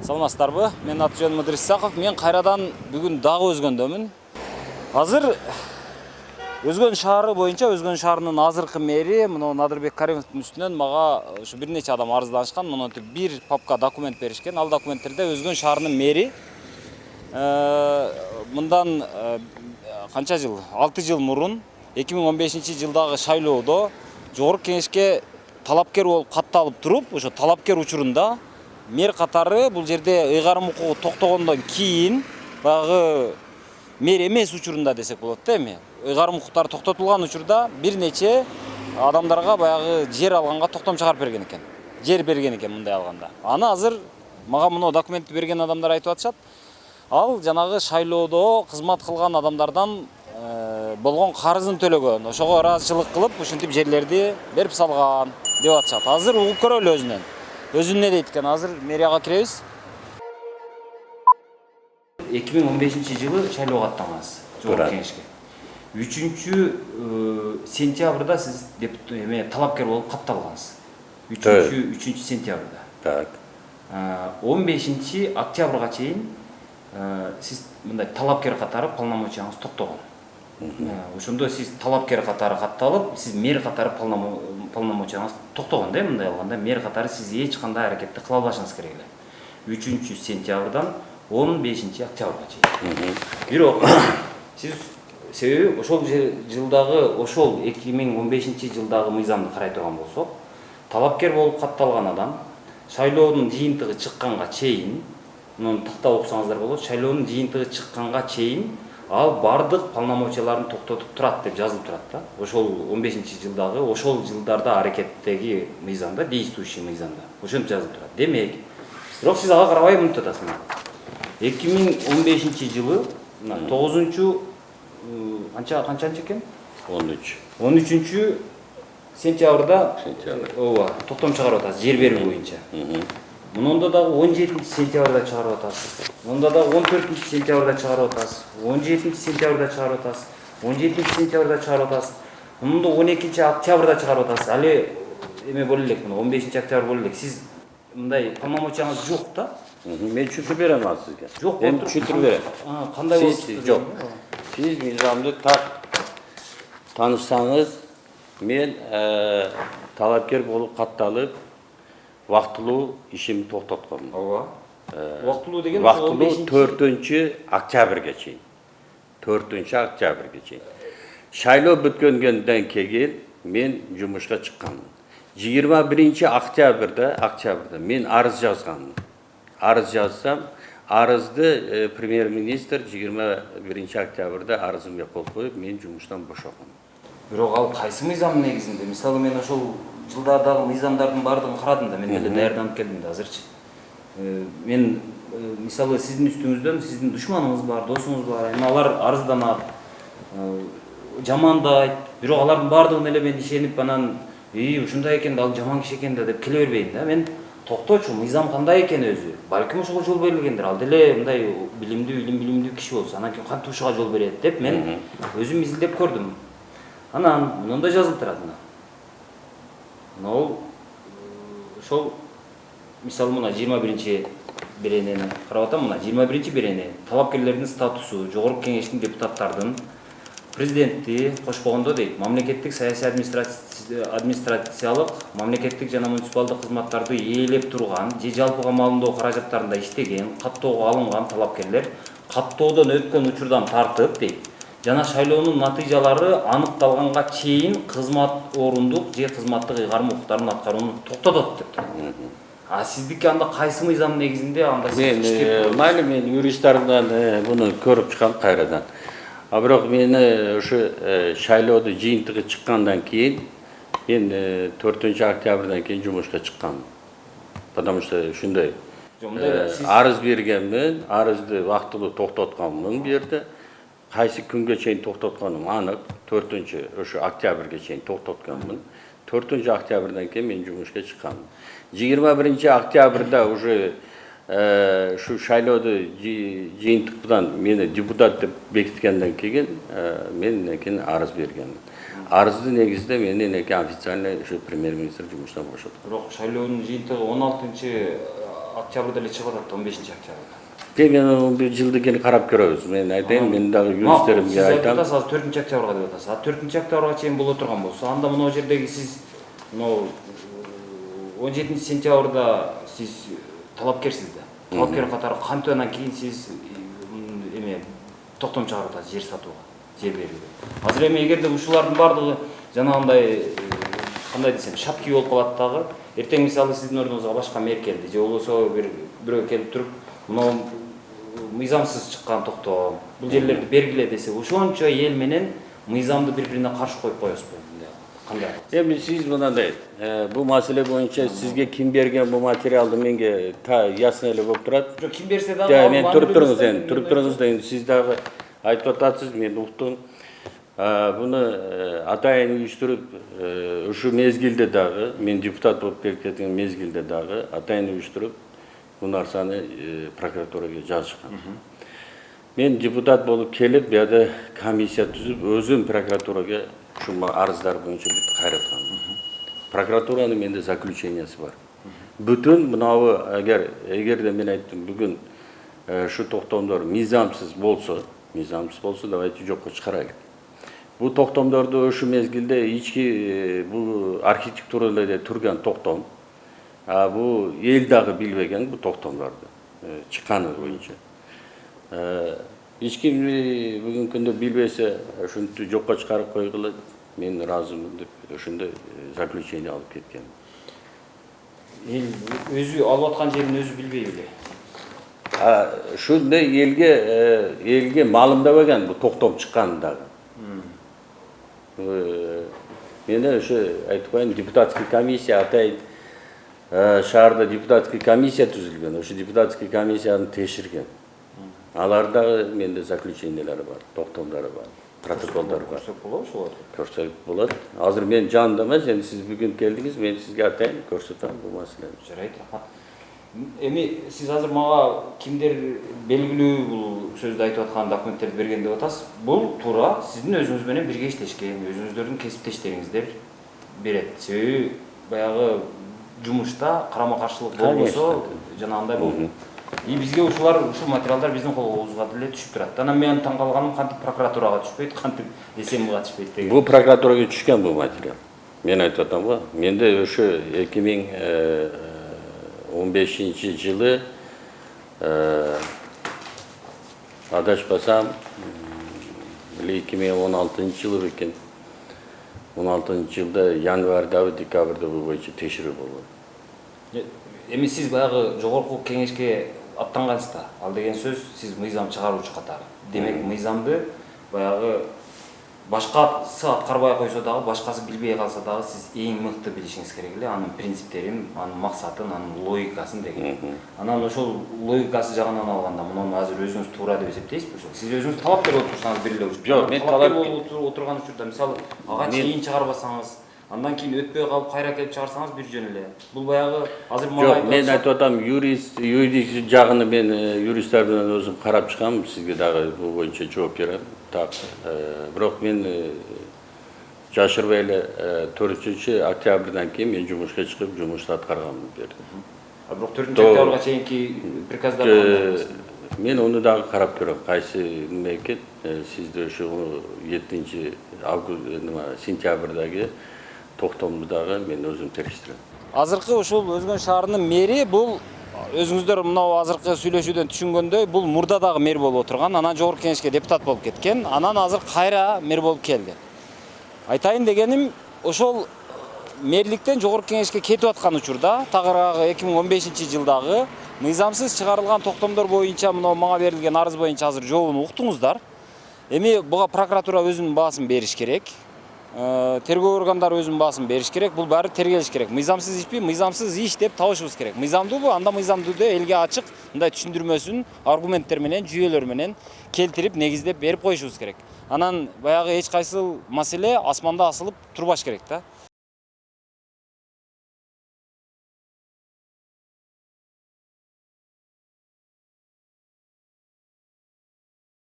Саламатсыздарбы? Мен аты-жөнүм Ыдырыс Исаков. Мен кайрадан бүгүн дагы Өзгөндөмүн. Азыр Өзгөн шаары боюнча Өзгөн шаарынын азыркы мэри мына Надырбек Каримовдун үстүнөн мага ушу бир нече адам арызданышкан. Мынтип бир папка документ беришкен. Ал документтерде Өзгөн шаарынын мэри мындан канча жыл? 6 жыл мурун 2015-жылдагы шайлоодо Жогорку Кеңешке талапкер болуп катталып туруп, ошо талапкер учурунда мэр катары бул жерде ыйгарым укугу токтогондон кийин баягы мэр эмес учурунда десек болот да эми. Ыйгарым укуктары токтотулган учурда бир нече адамдарга баягы жер алганга токтом чыгарып берген экен. Жер берген экен мындай алганда. Аны азыр мага мына документти берген адамдар айтып атышат. Ал жанагы шайлоодо кызмат кылган адамдардан болгон карызын төлөгөн. Ошого ыраазычылык кылып, ушинтип жерлерди берип салган деп атышат. Азыр угуп көрөлү өзүнөн. Өзү эмне дейт экен? Азыр мэрияга киребиз. 2015-жылы шайлоого аттангансыз Жогорку Кеңешке. 3-сентябрда сиз талапкер болуп катталгансыз. 3-сентябрда. Так. 15-октябрга чейин сиз мындай талапкер катары полномочияңыз токтогон. Ошондо сиз талапкер катары катталып, сиз мэр катары полномочияңыз токтогон да, мындай алганда мэр катары сиз эч кандай аракетти кыла албашыңыз керек эле. 3-сентябрдан 15-октябрга чейин. Бирок сиз себеби ошол жылдагы, ошол 2015-жылдагы мыйзамды карай турган болсок, талапкер болуп катталган адам шайлоонун жыйынтыгы чыкканга чейин, муну тактап окусаңыздар болот, шайлоонун жыйынтыгы чыкканга чейин ал бардык полномочияларын токтотуп турат деп жазылып турат да. Ошол 15-жылдагы, ошол жылдарда аракеттеги мыйзамда, действующий мыйзамда ошентип жазылып турат. Демек, бирок сиз ага карабай мынтип атасыз. 2015-жылы 9-канча экен? 13-сентябрда ооба, токтом чыгарып атасыз жер берүү боюнча. Мунда дагы 17-сентябрда чыгарып атасыз. Мунда дагы 14-сентябрда чыгарып атасыз. 17-сентябрда чыгарып атасыз. 17-сентябрда чыгарып атасыз. Мунда 12-октябрда чыгарып атасыз. Али эме боло элек, 15-октябрь боло элек. Сиз мындай полномочияңыз жок да? Мен түшүндүрүп берем ал сизге. Жок, мен түшүндүрүп берем. Кандай болот? Жок. Сиз мыйзамды так таанышсаңыз, мен талапкер болуп катталып, вактылуу ишимди токтотконмун. Ооба. Вактылуу деген 4-октябрга чейин. 4-октябрга чейин. Шайлоо бүткөндөн кийин мен жумушка чыкканмын. 21-октябрда мен арыз жазганмын. Арыз жазсам, арызды премьер-министр 21-октябрда арызымга кол коюп, мен жумуштан бошогом. Бирок ал кайсы мыйзамдын негизинде? Мисалы мен ошол жылдардагы мыйзамдардын баардыгын карадым да, мен эле даярданып келдим да азырчы. Мен мисалы сиздин үстүңүздөн сиздин душманыңыз бар, досуңуз бар, эми алар арызданат, жамандайт. Бирок алардын баардыгына эле мен ишенип анан ушундай экен да, ал жаман киши экен да деп келе бербейм да. Мен токточу, мыйзам кандай экен өзү. Балким ошого жол берилгендир. Ал деле мындай билимдүү киши болсо, анан кийин кантип ушуга жол берет деп мен өзүм изилдеп көрдүм. Анан мындай жазылып турат мына. Ошол мисалы мына 21-беренени карап атам, мына 21-берене талапкерлердин статусу, Жогорку Кеңештин депутаттардын президентти кошпогондо дейт, мамлекеттик саясий администрациялык, мамлекеттик жана муниципалдык кызматтарды ээлеп турган же жалпыга маалымдоо каражаттарында иштеген, каттоого алынган талапкерлер каттоодон өткөн учурдан тартып дейт, жана шайлоонун натыйжалары аныкталганга чейин кызмат орундук же кызматтык ыйгарым укуктарын аткарууну токтотот деп турат. А сиздики анда кайсы мыйзам негизинде анда сиз иштеп? Майли мен юристтерден буну көрүп чыккам кайрадан. А бирок мени ушу шайлоодо жыйынтыгы чыккандан кийин мен 4-октябрдан кийин жумушка чыккам. Потому что ушундай арыз бергенмин, арызды вактылуу токтотканмын бу жерде. Кайсы күнгө чейин токтотканым анык. 4-октябрга чейин токтотканмын. 4-октябрдан кийин мен жумушка чыккам. 21-октябрда уже шу шайлоодо жыйынтыктан мени депутат деп бекиткенден кийин мен кийин арыз бергенмин. Арызды негизинде мени официально ушу премьер-министр жумуштан бошотtu. Бирок шайлоонун жыйынтыгы 16 октябрда эле чыгып атат, 15-октябрда. Мен bir жылдыгын карап көрөбүз. Мен айтайын, мен дагы юристтеримге айтам. Сиз азыр 4-октябрга деп атасыз. 4-октябрга чейин боло турган болсо, анда мына жердеги сиз 17-сентябрда сиз талапкерсиз да. Талапкер катары кантип анан кийин сиз эме токтом чыгарып атасыз жер сатууга, жер берүүгө. Азыр эми эгерде ушулардын бардыгы жанагындай кандай десем, шапки болуп калат дагы, эртең мисалы сиздин ордуңузга башка мэр келди, же болбосо бирөө келип туруп, мына мыйзамсыз чыккан токтом, бул жерлерди бергиле десе, ошончо эл менен мыйзамды бири-бирине каршы коюп коесузбу? Кандай? Эми сиз мындай, бул маселе боюнча сизге ким берген бул материалды менге ясно эле болуп турат. Жок, ким берсе дагы мен туруп туруңуз да, сиз дагы айтып атасыз, мен уктум. Буну атайын уюштуруп, ушу мезгилде дагы, мен депутат болуп келип кеткен мезгилде дагы атайын уюштуруп, бул нарсаны прокуратурага жазышкан. Мен депутат болуп келип, буяда комиссия түзүп, өзүм прокуратурага ушу арыздар боюнча бүт кайраткам. Прокуратуранын менде заключениясы бар. Бүтүн мынабы эгерде мен айттым, бүгүн ушу токтомдор мыйзамсыз болсо, давайте жокко чыгарайлык. Бул токтомдорду ушу мезгилде ички бул архитектурада турган токтом, бул эл дагы билбеген бул токтомдорду чыкканы боюнча. Эч ким бүгүнкү күндө билбесе, ушинтип жокко чыгарып койгула, мен ыраазымын деп ошондой заключение алып кеткен. Эл өзү алып аткан жерин өзү билбей эле. Ушундай элге маалымдабаган бул токтом чыкканын дагы. Мени ошо айтып коеюн, депутатский комиссия атайын шаарда депутатский комиссия түзүлгөн. Ошо депутатский комиссияны текшерген. Алардагы менде заключениялары бар, токтомдору бар, протоколдору бар. Көрсөк болобу ошолорду? Көрсөк болот. Азыр мен жанымда эмес, эми сиз бүгүн келдиңиз, мен сизге атайын көрсөтөм бул маселени. Жарайт, рахмат. Эми сиз азыр мага кимдер белгилүү бул сөздү айтып аткан документтерди берген деп атасыз. Бул туура сиздин өзүңүз менен бирге иштешкен, өзүңүздөрдүн кесиптештериңиздер берет. Себеби баягы жумушта карама-каршылык болбосо жанагындай болду. И бизге ушул материалдар биздин колубузга деле түшүп турат. Анан мен таң калганым, кантип прокуратурага түшпөйт, кантип СМГга түшпөйт деген. Бул прокуратурага түшкөн бул материал. Мен айтып атам го, менде ошо 2015-жылы адашпасам 2016-жылы бекен. 16-жылда январда, декабрда бул боюнча текшерүү болду. Эми сиз баягы жогорку кеңешке аттангансыз да. Ал деген сөз сиз мыйзам чыгаруучу катары. Демек мыйзамды баягы башкасы аткарбай койсо дагы, башкасы билбей калса дагы сиз эң мыкты билишиңиз керек эле анын принциптерин, анын максатын, анын логикасын деген. Анан ошол логикасы жагынан алганда, муну азыр өзүңүз туура деп эсептейсизби ошол? Сиз өзүңүз талапкер болуп турсаңыз бир эле. Жок, мен талапкер болуп отурган учурда, мисалы, ага чейин чыгарбасаңыз, андан кийин өтпөй калып кайра келип чыгарсаңыз бир жөн эле. Бул баягы азыр Жок, мен айтып атам, юридик жагын мен юристтер менен өзүм карап чыккам, сизге дагы бул боюнча жооп берем. Так, бирок мен жашырбай эле 4-октябрдан кийин мен жумушка чыгып, жумушту аткарганмын берди. Бирок 4-октябрга чейинки приказдар кандай? Мен onu дагы карап көрөм. Кайсы неме экен, сизде ошо 7-сентябрдагы токтомду дагы мен өзүм териштирем. Азыркы ушул Өзгөн шаарынын мэри бул өзүңүздөр мынау азыркы сүйлөшүүдөн түшүнгөндөй бул мурда дагы мэр болуп отурган, анан жогорку кеңешке депутат болуп кеткен, анан азыр кайра мэр болуп келди. Айтайын дегеним, ошол мэрликтен жогорку кеңешке кетип аткан учурда, тагыраагы 2015-жылдагы мыйзамсыз чыгарылган токтомдор боюнча мынау мага берилген арыз боюнча азыр жообун уктуңуздар. Эми буга прокуратура өзүнүн баасын бериш керек. Тергөө органдары өзүнүн баасын бериш керек. Бул баары тергелиш керек. Мыйзамсыз ишпи, мыйзамсыз иш деп табышыбыз керек. Мыйзамдуубу, анда мыйзамдууду элге ачык мындай түшүндүрмөсүн аргументтер менен, жүйөлөр менен келтирип, негиздеп берип коюшубуз керек. Анан баягы эч кайсы маселе асманда асылып турбаш керек да.